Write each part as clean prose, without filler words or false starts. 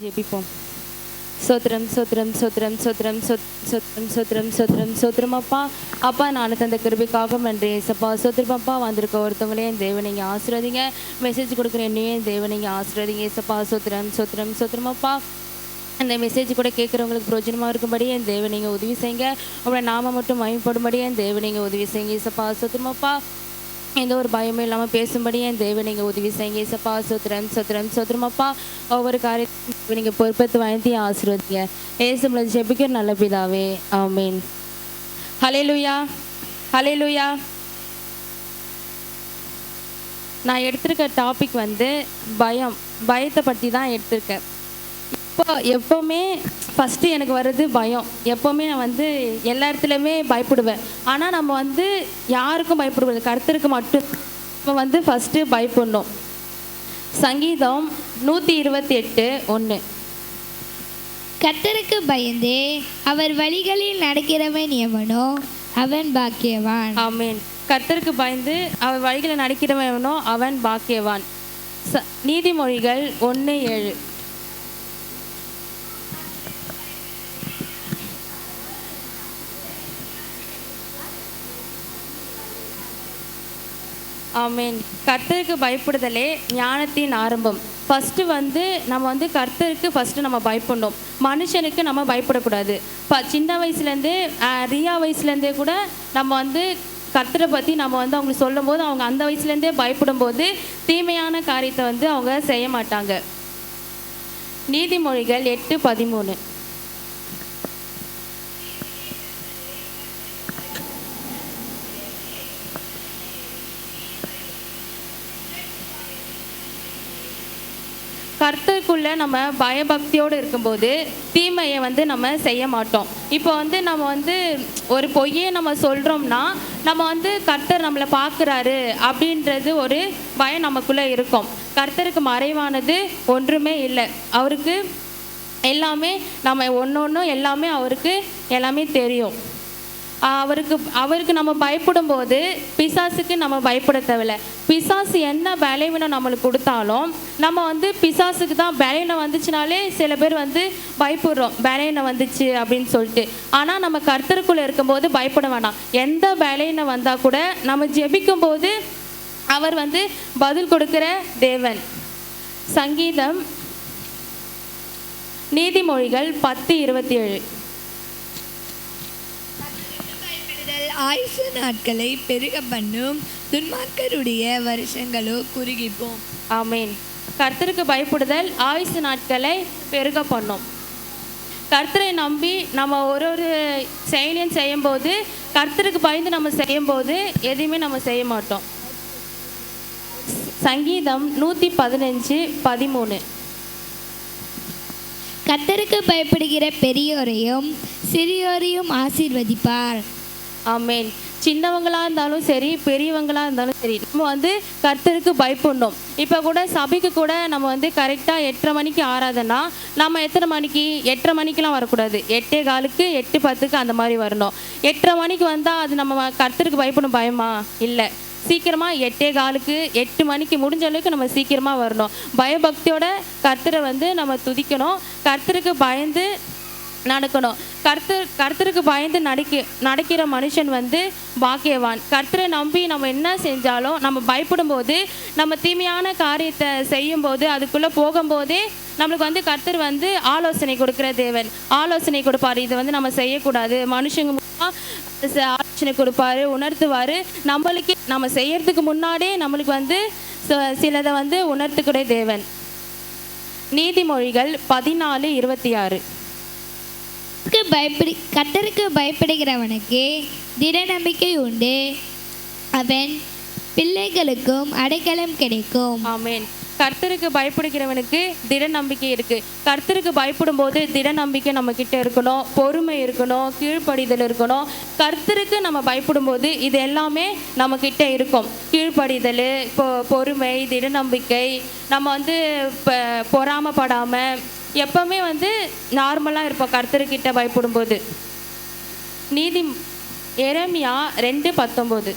ஜெபிப்போம். சோத்திரம் சோத்திரம் சோத்திரம் சோத்திரம் சோத்திரம் சோத்திரம் சோத்திரம் சோத்திரம் அப்பா அப்பா நான் தந்த கிருபைக்காக நன்றி ஏசப்பா. சோத்திரம் அப்பா வந்திருக்க ஒருத்தவங்களையும் தேவன் நீங்கள் ஆசீர்வதிங்க. மெசேஜ் கொடுக்குற என்னையும் தேவன் நீங்கள் ஆசீர்வதிங்க ஏசப்பா. சோத்திரம் சோத்திரம் சோத்திரம் அப்பா அந்த மெசேஜ் கூட கேட்குறவங்களுக்கு பிரோஜனமாக இருக்கும்படி என் தேவன் நீங்கள் உதவி செய்யுங்க. உங்களோட நாம மட்டும் மயப்படும்படி என் தேவன் நீங்கள் உதவி செய்யுங்க ஏசப்பா. சோத்திரம் அப்பா எந்த ஒரு பயமும் இல்லாமல் பேசும்படி என் தேவன் நீங்கள் உதவி செய்யுங்க ஏசப்பா. சோத்திரம் சோத்திரம் சோத்திரம் அப்பா ஒவ்வொரு காரியத்தையும் நீங்கள் பொறுப்பேற்று வாங்கி ஆசீர்வதிங்க. ஏசும்ல ஜெபிக்கிற நல்ல பிதாவே, ஆமீன். ஹல்லேலூயா ஹல்லேலூயா. நான் எடுத்திருக்க டாபிக் பயத்தை பற்றி தான் எடுத்திருக்கேன். இப்போ எப்போவுமே ஃபஸ்ட்டு எனக்கு வர்றது பயம். எப்போவுமே நான் எல்லா இடத்துலையுமே பயப்படுவேன். ஆனால் நம்ம யாருக்கும் பயப்படுவது கர்த்தருக்கு மட்டும் நம்ம ஃபஸ்ட்டு பயப்படணும். சங்கீதம் 128:1. கர்த்தருக்கு பயந்தே அவர் வழிகளில் நடக்கிறவன் எவனோ அவன் பாக்கியவான். ஆமீன். கர்த்தருக்கு பயந்து அவர் வழிகளில் நடக்கிறவன் எவனோ அவன் பாக்கியவான். நீதிமொழிகள் 1:7. ஆமீன். கர்த்தருக்கு பயப்படுதலே ஞானத்தின் ஆரம்பம். ஃபஸ்ட்டு நம்ம கர்த்தருக்கு ஃபஸ்ட்டு நம்ம பயப்படணும். மனுஷனுக்கு நம்ம பயப்படக்கூடாது. சின்ன வயசுலேருந்தே ரியா வயசுலேருந்தே கூட நம்ம கர்த்தரை பற்றி நம்ம அவங்களுக்கு சொல்லும் போது அவங்க அந்த வயசுலேருந்தே பயப்படும்போது தீமையான காரியத்தை அவங்க செய்ய மாட்டாங்க. நீதிமொழிகள் 8:13. கர்த்தருக்குள்ளே நம்ம பயபக்தியோடு இருக்கும்போது தீமையை நம்ம செய்ய மாட்டோம். இப்போ நம்ம ஒரு பொய்யே நம்ம சொல்கிறோம்னா நம்ம கர்த்தர் நம்மளை பார்க்குறாரு அப்படின்றது ஒரு பயம் நமக்குள்ளே இருக்கும். கர்த்தருக்கு மறைவானது ஒன்றுமே இல்லை. அவருக்கு எல்லாமே நம்ம ஒன்று எல்லாமே அவருக்கு எல்லாமே தெரியும். அவருக்கு நம்ம பயப்படும் போது பிசாசுக்கு நம்ம பயப்பட தேவையில்லை. பிசாசு என்ன பலவீனம் நம்மளுக்கு கொடுத்தாலும் நம்ம பிசாசுக்கு தான் பலவீனம் வந்துச்சுனாலே சில பேர் பயப்படுறோம், பலவீனம் வந்துச்சு அப்படின்னு சொல்லிட்டு. ஆனால் நம்ம கர்த்தருக்குள்ளே இருக்கும்போது பயப்பட வேண்டாம். எந்த பலவீனம் வந்தால் கூட நம்ம ஜெபிக்கும் போது அவர் பதில் கொடுக்கிற தேவன். சங்கீதம் நீதிமொழிகள் 10:27. ஆயுசு நாட்களை பெருக பண்ணும், துன்மார்க்கருடைய வருஷங்களோ குறுகிப்போம். ஆமீன். கர்த்தருக்கு பயப்படுதல் ஆயுசு நாட்களை பெருக பண்ணும். கர்த்தரை நம்பி நம்ம ஒரு செயலையும் செய்யும்போது கர்த்தருக்கு பயந்து நம்ம செய்யும்போது எதையுமே நம்ம செய்ய மாட்டோம். சங்கீதம் 115:13. கர்த்தருக்கு பயப்படுகிற பெரியோரையும் சிறியோரையும் ஆசீர்வதிப்பார். ஆமேன். சின்னவங்களாக இருந்தாலும் சரி, பெரியவங்களாக இருந்தாலும் சரி, நம்ம கர்த்தருக்கு பயப்படணும். இப்போ கூட சபைக்கு கூட நம்ம கரெக்டாக 8:30 மணிக்கு ஆராதனா நம்ம எத்தனை மணிக்கு 8:30 மணிக்கெலாம் வரக்கூடாது. 8:15, 8:10 அந்த மாதிரி வரணும். 8:30 மணிக்கு வந்தால் அது நம்ம கர்த்தருக்கு பயப்படணும் பயமா? இல்லை. சீக்கிரமாக 8:15, 8 மணிக்கு முடிஞ்ச அளவுக்கு நம்ம சீக்கிரமாக வரணும். பயபக்தியோட கர்த்தரை நம்ம துதிக்கணும். கர்த்தருக்கு பயந்து நடக்கணும். கர்த்தருக்கு பயந்து நடக்கிற மனுஷன் பாக்கியவான். கர்த்தரை நம்பி நம்ம என்ன செஞ்சாலும் நம்ம பயப்படும் போது நம்ம தீமையான காரியத்தை செய்யும் போது அதுக்குள்ளே போகும்போதே நம்மளுக்கு கர்த்தர் ஆலோசனை கொடுக்குற தேவன். ஆலோசனை கொடுப்பார். இது நம்ம செய்யக்கூடாது. மனுஷங்க ஆலோசனை கொடுப்பாரு, உணர்த்துவார். நம்மளுக்கு நம்ம செய்யறதுக்கு முன்னாடியே நம்மளுக்கு சிலதை உணர்த்துக்கிற தேவன். நீதிமொழிகள் 14:26. கர்த்தருக்கு பயப்படுகிறவனுக்கு திட நம்பிக்கை உண்டு, அவன் பிள்ளைகளுக்கும் அடைக்கலம் கிடைக்கும். ஆமேன். கர்த்தருக்கு பயப்படுகிறவனுக்கு திட நம்பிக்கை இருக்கு. கர்த்தருக்கு பயப்படும் போது திட நம்பிக்கை நம்ம கிட்ட இருக்கணும், பொறுமை இருக்கணும், கீழ்ப்படிதல் இருக்கணும். கர்த்தருக்கு நம்ம பயப்படும் போது இது எல்லாமே நம்ம கிட்ட இருக்கும். கீழ்ப்படிதல், பொறுமை, திட நம்பிக்கை. நம்ம பொறாமப்படாமல் எப்பவுமே நார்மலாக இருப்போம் கர்த்தர்கிட்ட பயப்படும் போது. எரேமியா 2:19.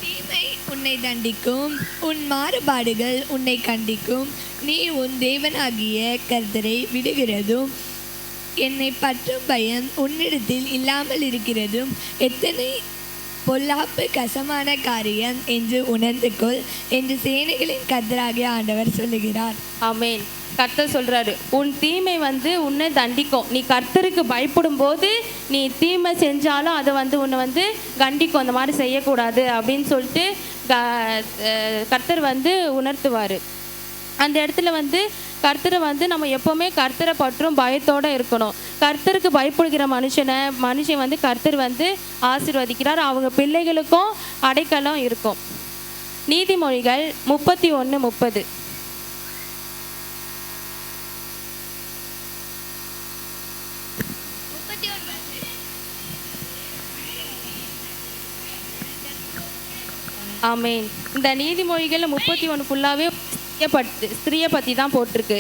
தீமை உன்னை தண்டிக்கும், உன் மாறுபாடுகள் உன்னை கண்டிக்கும். நீ உன் தேவனாகிய கர்த்தரை விடுகிறதும் என்னை பற்றும் பயம் உன்னிடத்தில் இல்லாமல் இருக்கிறதும் எத்தனை பொல்லாப்பு கசமான காரியம் என்று உணர்ந்து கொள் என்று சேனைகளின் கர்த்தராகிய ஆண்டவர் சொல்லுகிறார். ஆமென். கர்த்தர் சொல்றாரு, உன் தீமை வந்து உன்னை தண்டிக்கும். நீ கர்த்தருக்கு பயப்படும் போது நீ தீமை செஞ்சாலும் அதை வந்து உன்னை வந்து கண்டிக்கும், அந்த மாதிரி செய்யக்கூடாது அப்படின்னு சொல்லிட்டு கர்த்தர் வந்து உணர்த்துவார். அந்த இடத்துல வந்து கர்த்தரை வந்து நம்ம எப்போவுமே கர்த்தரை பற்றும் பயத்தோடு இருக்கணும். கர்த்தருக்கு பயப்படுகிற மனுஷன் வந்து கர்த்தர் வந்து ஆசீர்வதிக்கிறார். அவங்க பிள்ளைகளுக்கும் அடைக்கலம் இருக்கும். நீதிமொழிகள் 31:30. ஆமென். இந்த நீதிமொழிகள் 31 ஃபுல்லாகவே ஸ்திரியை பற்றி தான் போட்டிருக்கு.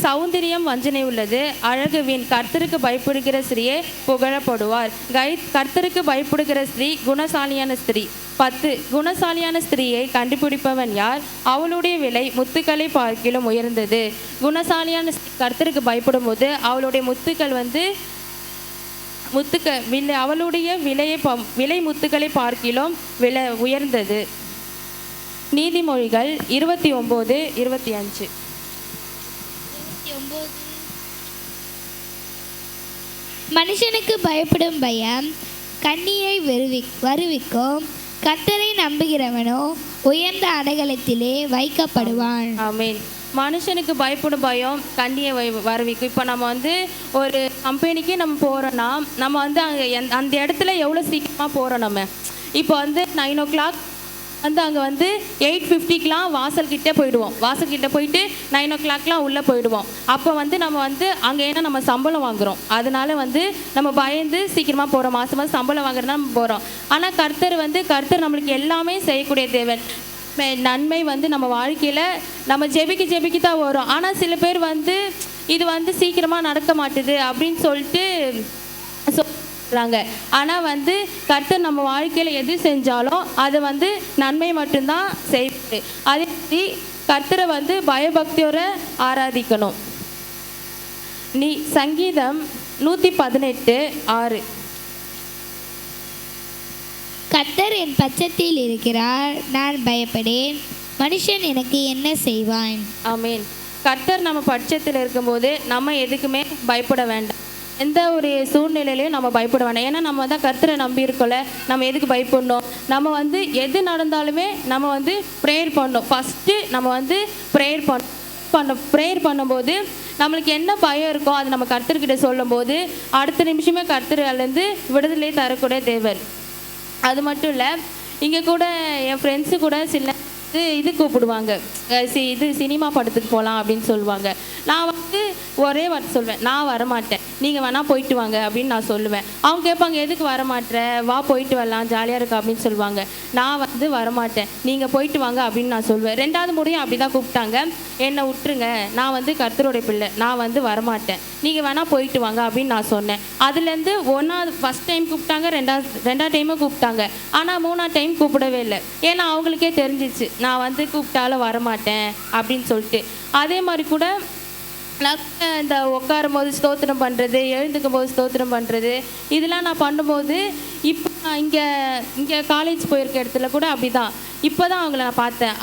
சௌந்தரியம் வஞ்சனை உள்ளது, அழகு வீண். கர்த்தருக்கு பயப்படுகிற ஸ்திரியே புகழப்படுவார். கர்த்தருக்கு பயப்படுகிற ஸ்திரீ குணசாலியான ஸ்திரீ. 10 குணசாலியான ஸ்திரீயை கண்டுபிடிப்பவன் யார்? அவளுடைய விலை முத்துக்களை பார்க்கிலும் உயர்ந்தது. குணசாலியான கர்த்தருக்கு பயப்படும் போது அவளுடைய முத்துக்கள் வந்து அவளுடைய விலை முத்துக்களை பார்க்கிலும் விலை உயர்ந்தது. நீதிமொழிகள் 29:25. மனுஷனுக்கு பயப்படும் பயம் கண்ணியை வருவிக்கும். கர்த்தரை நம்புகிறவனோ உயர்ந்த அடைக்கலத்திலே வைக்கப்படுவான். ஆமென். மனுஷனுக்கு பயப்படும் பயம் கண்ணியை வருவிக்கும். இப்போ நம்ம வந்து ஒரு கம்பெனிக்கு நம்ம போகிறோன்னா நம்ம வந்து அங்கே அந்த இடத்துல எவ்வளோ சீக்கிரமாக போகிறோம். நம்ம இப்போ வந்து 9 o'clock வந்து அங்கே வந்து 8:50க்கெலாம் வாசல்கிட்டே போயிடுவோம். வாசல்கிட்ட போயிட்டு 9 o'clockலாம் உள்ளே போயிடுவோம். அப்போ வந்து நம்ம வந்து அங்கே ஏன்னா நம்ம சம்பளம் வாங்குகிறோம், அதனால வந்து நம்ம பயந்து சீக்கிரமாக போகிறோம். மாதம் சம்பளம் வாங்குறதுனா நம்ம போகிறோம். ஆனால் கர்த்தர் நம்மளுக்கு எல்லாமே செய்யக்கூடிய தேவன். நன்மை வந்து நம்ம வாழ்க்கையில் நம்ம ஜெபிக்க தான் வரும். ஆனால் சில பேர் வந்து இது வந்து சீக்கிரமாக நடக்க மாட்டுது அப்படின்னு சொல்லிட்டு சொல்கிறாங்க. ஆனால் வந்து கர்த்தர் நம்ம வாழ்க்கையில் எது செஞ்சாலும் அது வந்து நன்மை மட்டும்தான் செய்யுது. அதே மாதிரி கர்த்தரை வந்து பயபக்தியோட ஆராதிக்கணும். சங்கீதம் 118:6. கர்த்தர் என் பட்சத்தில் இருக்கிறார், நான் பயப்படேன். மனுஷன் எனக்கு என்ன செய்வான்? ஆமென். கர்த்தர் நம்ம பட்சத்தில் இருக்கும்போது நம்ம எதுக்குமே பயப்பட வேண்டாம். எந்த ஒரு சூழ்நிலையிலையும் நம்ம பயப்பட வேண்டாம். ஏன்னா நம்ம தான் கர்த்தரை நம்பி இருக்கோம்ல, நம்ம எதுக்கு பயப்படணும்? நம்ம வந்து எது நடந்தாலுமே நம்ம வந்து ப்ரேயர் பண்ணணும். ஃபஸ்ட்டு நம்ம வந்து ப்ரேயர் பண்ணும்போது நம்மளுக்கு என்ன பயம் இருக்கோ அது நம்ம கர்த்தர்கிட்ட சொல்லும்போது அடுத்த நிமிஷமே கர்த்தர் அதுலேருந்து விடுதலை தரக்கூடிய தேவன். அது மட்டும் இல்லை, இங்கே கூட என் ஃப்ரெண்ட்ஸு கூட சில இது கூப்பிடுவாங்க, இது சினிமா படத்துக்கு போகலாம் அப்படின்னு சொல்லுவாங்க. நான் வந்து ஒரே வார்த்தை சொல்வேன், நான் வரமாட்டேன், நீங்கள் வேணால் போயிட்டு வாங்க அப்படின்னு நான் சொல்லுவேன். அவங்க கேட்பாங்க, எதுக்கு வரமாட்டேற, வா போயிட்டு வரலாம் ஜாலியாக இருக்கு அப்படின்னு சொல்லுவாங்க. நான் வந்து வரமாட்டேன், நீங்கள் போயிட்டு வாங்க அப்படின்னு நான் சொல்லுவேன். 2வது முறையும் அப்படி தான் கூப்பிட்டாங்க. என்னை விட்டுருங்க, நான் வந்து கர்த்தருடைய பிள்ளை, நான் வந்து வரமாட்டேன், நீங்கள் வேணால் போயிட்டு வாங்க அப்படின்னு நான் சொன்னேன். அதுலேருந்து ஃபஸ்ட் டைம் கூப்பிட்டாங்க, ரெண்டாவது டைமும் கூப்பிட்டாங்க. ஆனால் 3ஆவது டைம் கூப்பிடவே இல்லை. ஏன்னா அவங்களுக்கே தெரிஞ்சிச்சு நான் வந்து கூப்பிட்டாலும் வரமாட்டேன் அப்படின்னு சொல்லிட்டு. அதே மாதிரி கூட நான் இந்த உட்காரும் போது ஸ்தோத்திரம் பண்ணுறது, எழுந்துக்கும் போது ஸ்தோத்திரம் பண்ணுறது, இதெல்லாம் நான் பண்ணும்போது இப்போ நான் இங்கே காலேஜ் போயிருக்க இடத்துல கூட அப்படி தான். இப்போ தான் அவங்கள நான் பார்த்தேன்.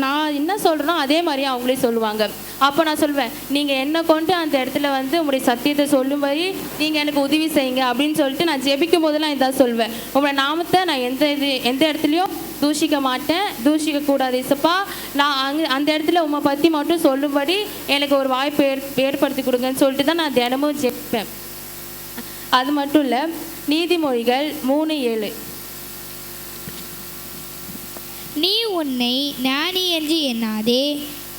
நான் என்ன சொல்கிறேனோ அதே மாதிரி அவங்களே சொல்லுவாங்க. அப்போ நான் சொல்வேன், நீங்கள் என்னை கொண்டு அந்த இடத்துல வந்து உங்களுடைய சத்தியத்தை சொல்லும்படி நீங்கள் எனக்கு உதவி செய்யுங்க அப்படின்னு சொல்லிட்டு நான் ஜெபிக்கும் போதெல்லாம் இதான் சொல்வேன். உங்களை நாமத்தை நான் எந்த இடத்துலையும் தூஷிக்க மாட்டேன், தூஷிக்கக்கூடாது இசப்பா. நான் அந்த இடத்துல உங்களை பற்றி மட்டும் சொல்லும்படி எனக்கு ஒரு வாய்ப்பு ஏற்படுத்தி கொடுங்கன்னு சொல்லிட்டு தான் நான் தினமும் ஜெபிப்பேன். அது மட்டும் இல்லை, நீதிமொழிகள் 3:7. நீ உன்னை ஞானி என்று எண்ணாதே,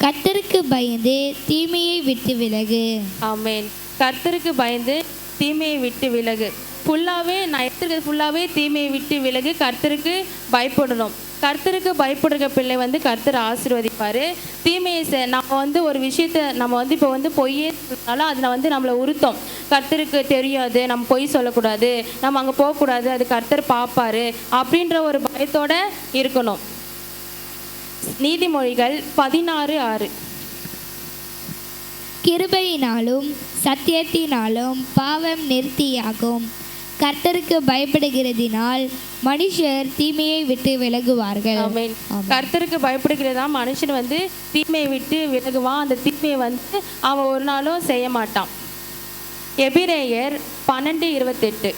கர்த்தருக்கு பயந்து தீமையை விட்டு விலகு. ஆமென். கர்த்தருக்கு பயந்து தீமையை விட்டு விலகு. நான் எடுத்துக்கிறது ஃபுல்லாகவே தீமையை விட்டு விலகு, கர்த்தருக்கு பயப்படணும். கர்த்தருக்கு பயப்படுற பிள்ளை வந்து கர்த்தர் ஆசீர்வதிப்பார். தீமையை நம்ம வந்து ஒரு விஷயத்தை நம்ம வந்து இப்போ வந்து பொய்யே சொன்னாலும் அதில் வந்து நம்மளை உறுத்தோம். கர்த்தருக்கு தெரியாது, நம்ம பொய் சொல்லக்கூடாது, நம்ம அங்கே போகக்கூடாது, அது கர்த்தர் பார்ப்பார் அப்படின்ற ஒரு பயத்தோடு இருக்கணும். நீதிமொழிகள் 16:6. கிருபையினாலும் சத்தியத்தினாலும் பாவம் நிறுத்தியாகும். கர்த்தருக்கு பயப்படுகிறதினால் மனுஷர் தீமையை விட்டு விலகுவார்கள். ஆமென். கர்த்தருக்கு பயப்படுகிறதா மனுஷன் வந்து தீமையை விட்டு விலகுவான். அந்த தீமையை வந்து அவன் ஒரு நாளும் செய்ய மாட்டான். எபிரேயர் 12:28.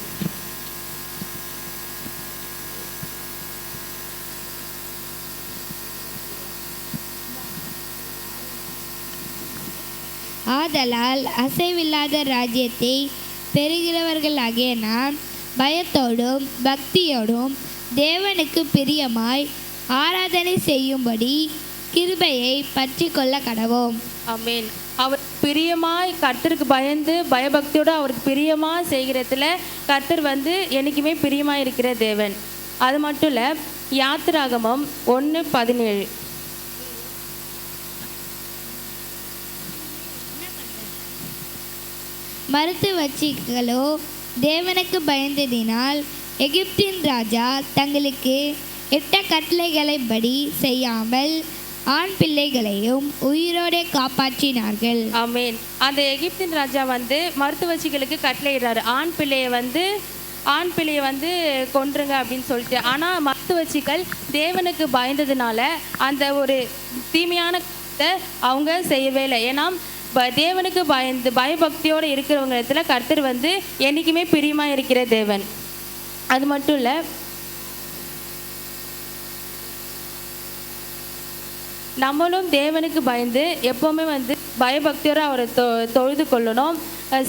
ஆதலால் அசைவில்லாத ராஜ்யத்தை பெறுகிறவர்களாகிய நாம் பயத்தோடும் பக்தியோடும் தேவனுக்கு பிரியமாய் ஆராதனை செய்யும்படி கிருபையை பற்றி கொள்ள கடவோம். ஆமென். அவர் பிரியமாய் கர்த்தருக்கு பயந்து பயபக்தியோடு அவருக்கு பிரியமாக செய்கிறதுல கர்த்தர் வந்து என்றைக்குமே பிரியமாக இருக்கிற தேவன். அது மட்டும் இல்லை, யாத்திராகமம் 1:17. மருத்துவச்சிகளோ தேவனுக்கு பயந்ததினால் எகிப்தின் ராஜா தங்களுக்கு இட்ட கட்டளைகளின்படி செய்யாமல் ஆண் பிள்ளைகளையும் உயிரோടെ காப்பாற்றினார்கள். ஆமென். அந்த எகிப்தின் ராஜா வந்து மருத்துவச்சிகளுக்கு கட்டளையிடுறாரு, ஆண் பிள்ளையை வந்து கொன்றுங்க அப்படின்னு சொல்லிட்டு. ஆனால் மருத்துவச்சிகள் தேவனுக்கு பயந்ததுனால அந்த ஒரு தீமையான அவங்க செய்யவே இல்லை. ஏன்னா தேவனுக்கு பயந்து பயபக்தியோடு இருக்கிறவங்க இடத்துல கர்த்தர் வந்து என்றைக்குமே பிரியமாக இருக்கிற தேவன். அது மட்டும் இல்லை, நம்மளும் தேவனுக்கு பயந்து எப்போவுமே வந்து பயபக்தியோடு அவரை தொழுது கொள்ளணும்,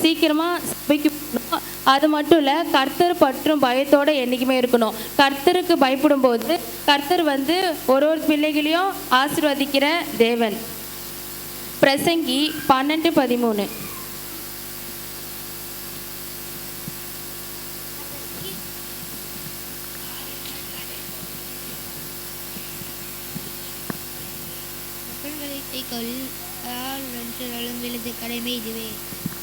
சீக்கிரமாக சபைக்கு போகணும். அது மட்டும் இல்லை, கர்த்தர் பற்றும் பயத்தோடு என்றைக்குமே இருக்கணும். கர்த்தருக்கு பயப்படும் போது கர்த்தர் வந்து ஒரு பிள்ளைகளையும் ஆசீர்வதிக்கிற தேவன். பிரசங்கி 12:13.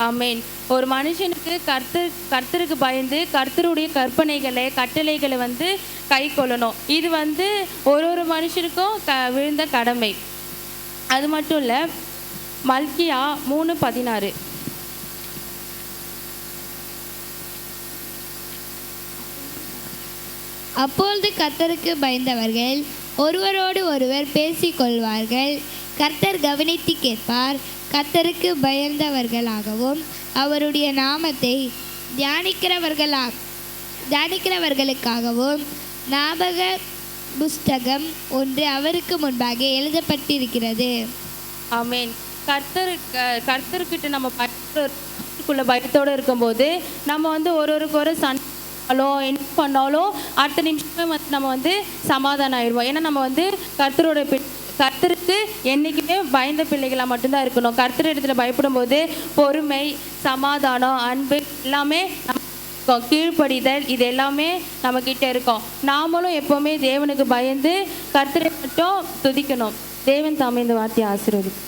ஆமென். ஒரு மனுஷனுக்கு கர்த்தருக்கு பயந்து கர்த்தருடைய கற்பனைகளை கட்டளைகளை வந்து கை கொள்ளணும். இது வந்து ஒரு மனுஷனுக்கும் விழுந்த கடமை. அது மட்டும் இல்லை, மல்கியா 3:16. அப்பொழுது கர்த்தருக்கு பயந்தவர்கள் ஒருவரோடு ஒருவர் பேசிக்கொள்வார்கள். கர்த்தர் கவனித்து கேட்பார். கர்த்தருக்கு பயந்தவர்களாகவும் அவருடைய நாமத்தை தியானிக்கிறவர்களுக்காகவும் ஞாபக புஸ்தகம் ஒன்று அவருக்கு முன்பாக எழுதப்பட்டிருக்கிறது. ஆமென். கர்த்தர்கிட்ட நம்ம பயத்துக்குள்ள பயத்தோடு இருக்கும்போது நம்ம வந்து ஒரு சண்டாலும் என்ன பண்ணாலும் அடுத்த நிமிஷமே வந்து நம்ம வந்து சமாதானம் ஆயிடுவோம். ஏன்னா நம்ம வந்து கர்த்தருக்கு என்றைக்குமே பயந்த பிள்ளைகளாக மட்டும்தான் இருக்கணும். கர்த்தர் இடத்துல பயப்படும் போது பொறுமை, சமாதானம், அன்பு எல்லாமே கீழ்ப்படிதல் இது எல்லாமே நம்மக்கிட்ட இருக்கும். நாமளும் எப்போவுமே தேவனுக்கு பயந்து கர்த்தரை மட்டும் துதிக்கணும். தேவன் தாமே இந்த வார்த்தையை ஆசீர்வதிப்பார்.